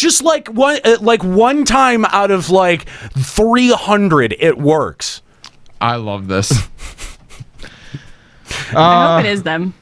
just like one time out of like 300 it works. I love this. I hope it is them.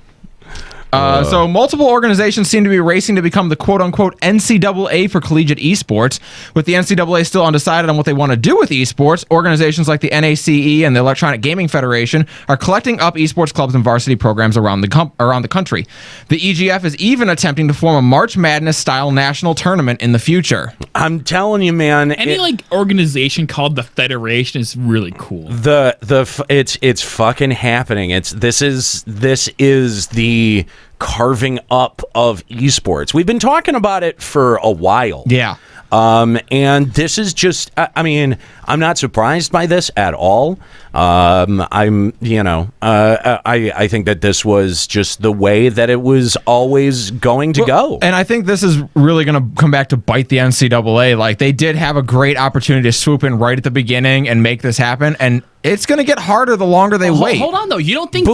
So multiple organizations seem to be racing to become the quote-unquote NCAA for collegiate esports. With the NCAA still undecided on what they want to do with esports, organizations like the NACE and the Electronic Gaming Federation are collecting up esports clubs and varsity programs around the country. The EGF is even attempting to form a March Madness-style national tournament in the future. I'm telling you, man. Any organization called the Federation is really cool. It's fucking happening. This is the carving up of esports. We've been talking about it for a while. Yeah. And this is just, I mean, I'm not surprised by this at all. I think that this was just the way that it was always going to go. And I think this is really going to come back to bite the NCAA. Like, they did have a great opportunity to swoop in right at the beginning and make this happen, and it's going to get harder the longer they wait. Hold on, though. You don't think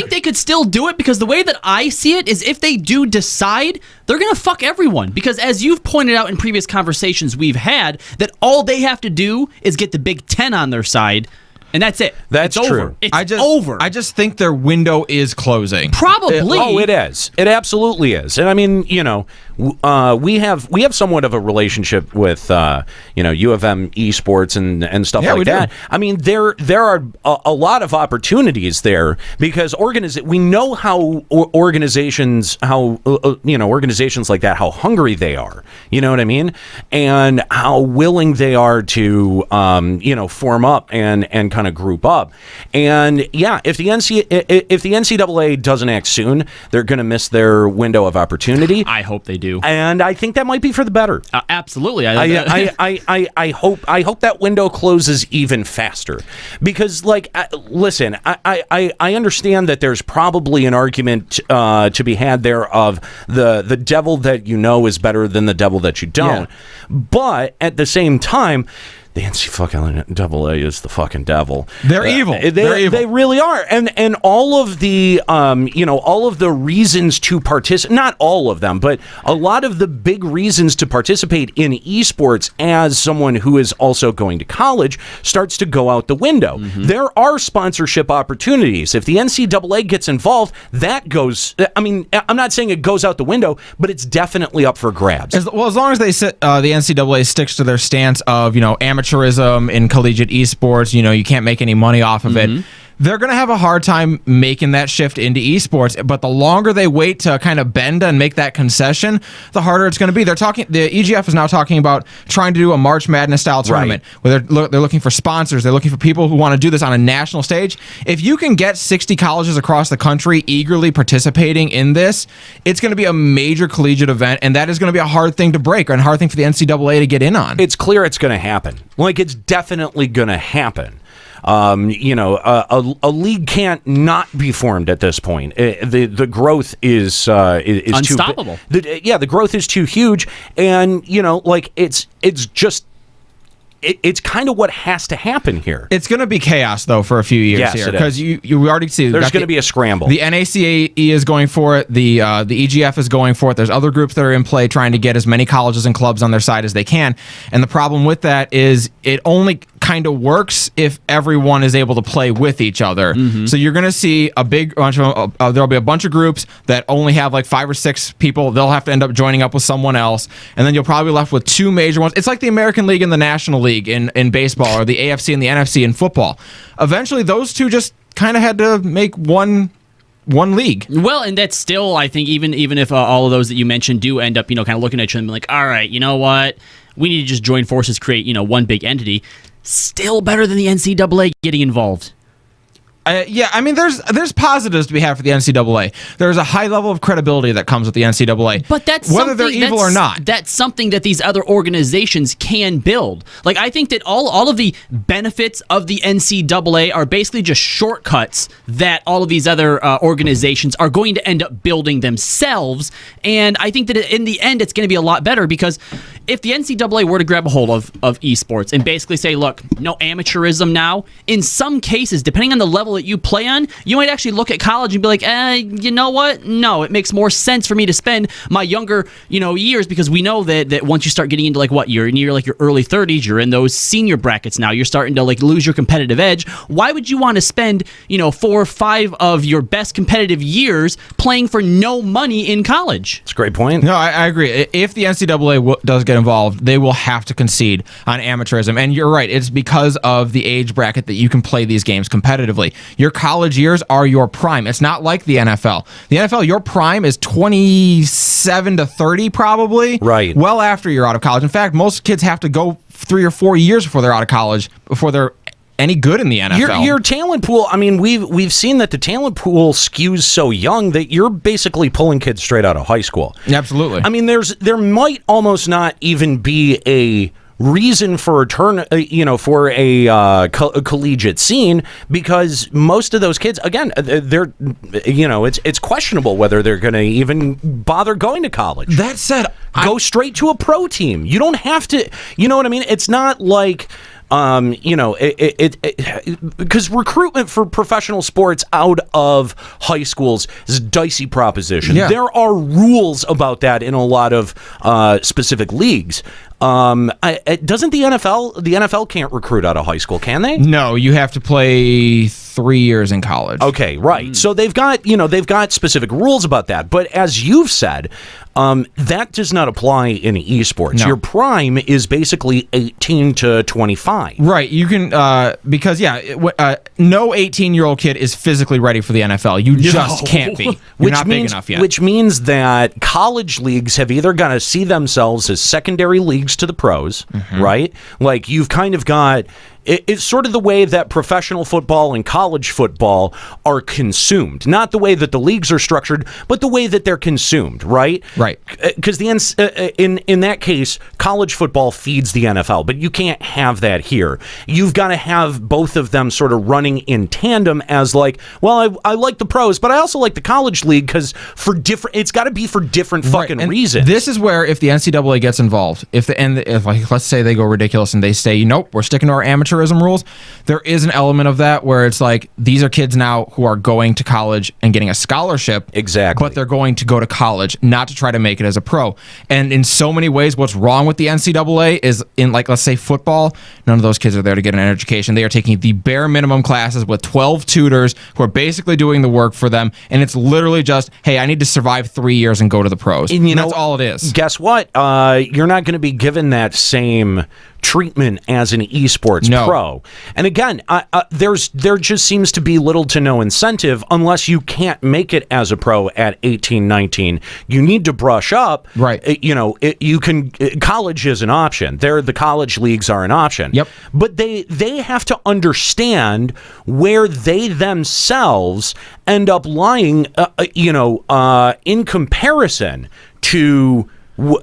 they could still do it? Because the way that I see it is, if they do decide, they're going to fuck everyone. Because as you've pointed out in previous conversations we've had, that all they have to do is get the Big Ten on their side, and that's it. That's it's true. Over. It's over. I just think their window is closing. Probably. It is. It absolutely is. And I mean, we have somewhat of a relationship with U of M esports and stuff like that. I mean, there are a lot of opportunities there, because we know how organizations like that, how hungry they are. You know what I mean? And how willing they are to form up and kind of group up. And yeah, if the NCAA doesn't act soon, they're going to miss their window of opportunity. I hope they do. And I think that might be for the better. Absolutely. I hope that window closes even faster, because, like, listen, I understand that there's probably an argument to be had there of the devil that you know is better than the devil that you don't. Yeah. But at the same time, the NCAA is the fucking devil. They're evil. They're evil. They really are. And all of the reasons to participate, not all of them, but a lot of the big reasons to participate in esports as someone who is also going to college starts to go out the window. Mm-hmm. There are sponsorship opportunities. If the NCAA gets involved, that goes, I mean, I'm not saying it goes out the window, but it's definitely up for grabs. As long as the NCAA sticks to their stance of, amateurism in collegiate esports, you can't make any money off of it. They're going to have a hard time making that shift into esports, but the longer they wait to kind of bend and make that concession, the harder it's going to be. The EGF is now talking about trying to do a March Madness style tournament, where they're looking for sponsors, they're looking for people who want to do this on a national stage. If you can get 60 colleges across the country eagerly participating in this, it's going to be a major collegiate event, and that is going to be a hard thing to break, or a hard thing for the NCAA to get in on. It's clear it's going to happen. Like, it's definitely going to happen. A league can't not be formed at this point. The growth is unstoppable. The growth is too huge, and it's kind of what has to happen here. It's going to be chaos, though, for a few years here, because you already see there's going to be a scramble. The NACE is going for it. The EGF is going for it. There's other groups that are in play trying to get as many colleges and clubs on their side as they can. And the problem with that is it only kind of works if everyone is able to play with each other. Mm-hmm. So you're going to see a big bunch of there'll be a bunch of groups that only have like 5 or 6 people. They'll have to end up joining up with someone else, and then you'll probably be left with 2 major ones. It's like the American League and the National League in baseball, or the AFC and the NFC in football. Eventually, those two just kind of had to make one league. Well, and that's still, I think, even if all of those that you mentioned do end up, kind of looking at each other and be like, all right, you know what? We need to just join forces, create, one big entity. Still better than the NCAA getting involved. I mean, there's positives to be had for the NCAA. There's a high level of credibility that comes with the NCAA. But that's whether they're evil or not. That's something that these other organizations can build. Like, I think that all of the benefits of the NCAA are basically just shortcuts that all of these other organizations are going to end up building themselves. And I think that in the end, it's going to be a lot better, because if the NCAA were to grab a hold of esports and basically say, look, no amateurism now, in some cases, depending on the level that you play on, you might actually look at college and be like, you know what? No, it makes more sense for me to spend my younger, years, because we know that once you start getting into you're in your early 30s, you're in those senior brackets now. You're starting to lose your competitive edge. Why would you want to spend 4 or 5 of your best competitive years playing for no money in college? That's a great point. No, I agree. If the NCAA does get involved, they will have to concede on amateurism. And you're right. It's because of the age bracket that you can play these games competitively. Your college years are your prime. It's not like the NFL. The NFL, your prime is 27 to 30 probably. Right. Well after you're out of college. In fact, most kids have to go 3 or 4 years before they're out of college, before they're any good in the NFL. Your talent pool, I mean, we've seen that the talent pool skews so young that you're basically pulling kids straight out of high school. Absolutely. I mean, there might almost not even be a reason for a collegiate scene, because most of those kids, again, they're it's questionable whether they're going to even bother going to college. That said, go straight to a pro team. You don't have to, you know what I mean? It's not like because recruitment for professional sports out of high schools is a dicey proposition. Yeah. There are rules about that in a lot of specific leagues. Doesn't the NFL can't recruit out of high school, can they? No, you have to play 3 years in college. Okay, right. So they've got specific rules about that. But as you've said, that does not apply in esports. No. Your prime is basically 18 to 25. Right. You can because no 18-year-old kid is physically ready for the NFL. You just can't be. You're not big enough yet. Which means that college leagues have either got to see themselves as secondary leagues to the pros, right? Like, you've kind of got... It's sort of the way that professional football and college football are consumed. Not the way that the leagues are structured, but the way that they're consumed, right? Right. Because in that case, college football feeds the NFL, but you can't have that here. You've got to have both of them sort of running in tandem as I like the pros, but I also like the college league, because it's got to be for different fucking reasons. This is where, if the NCAA gets involved, if let's say they go ridiculous and they say, nope, we're sticking to our amateurism rules, there is an element of that where it's like, these are kids now who are going to college and getting a scholarship. Exactly. But they're going to go to college, not to try to make it as a pro. And in so many ways, what's wrong with the NCAA is, in let's say football, none of those kids are there to get an education. They are taking the bare minimum classes with 12 tutors who are basically doing the work for them. And it's literally just, hey, I need to survive 3 years and go to the pros. And that's all it is. Guess what? You're not going to be given that same treatment as an esports pro. And again, there just seems to be little to no incentive unless you can't make it as a pro at 18, 19. You need to brush up. Right. College is an option. The college leagues are an option. Yep. But they have to understand where they themselves end up lying, in comparison to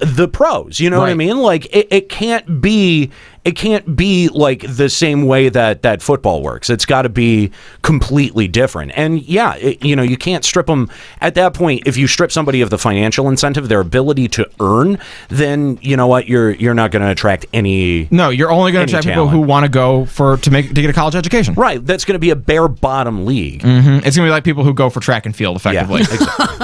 the pros, you know what I mean? Like, it can't be like the same way that football works. It's got to be completely different. And you can't strip them at that point. If you strip somebody of the financial incentive, their ability to earn, then you know what, you're not going to attract any. No, you're only going to attract people who want to go to get a college education. Right. That's going to be a bare bottom league. Mm-hmm. It's going to be like people who go for track and field, effectively. Yeah, exactly.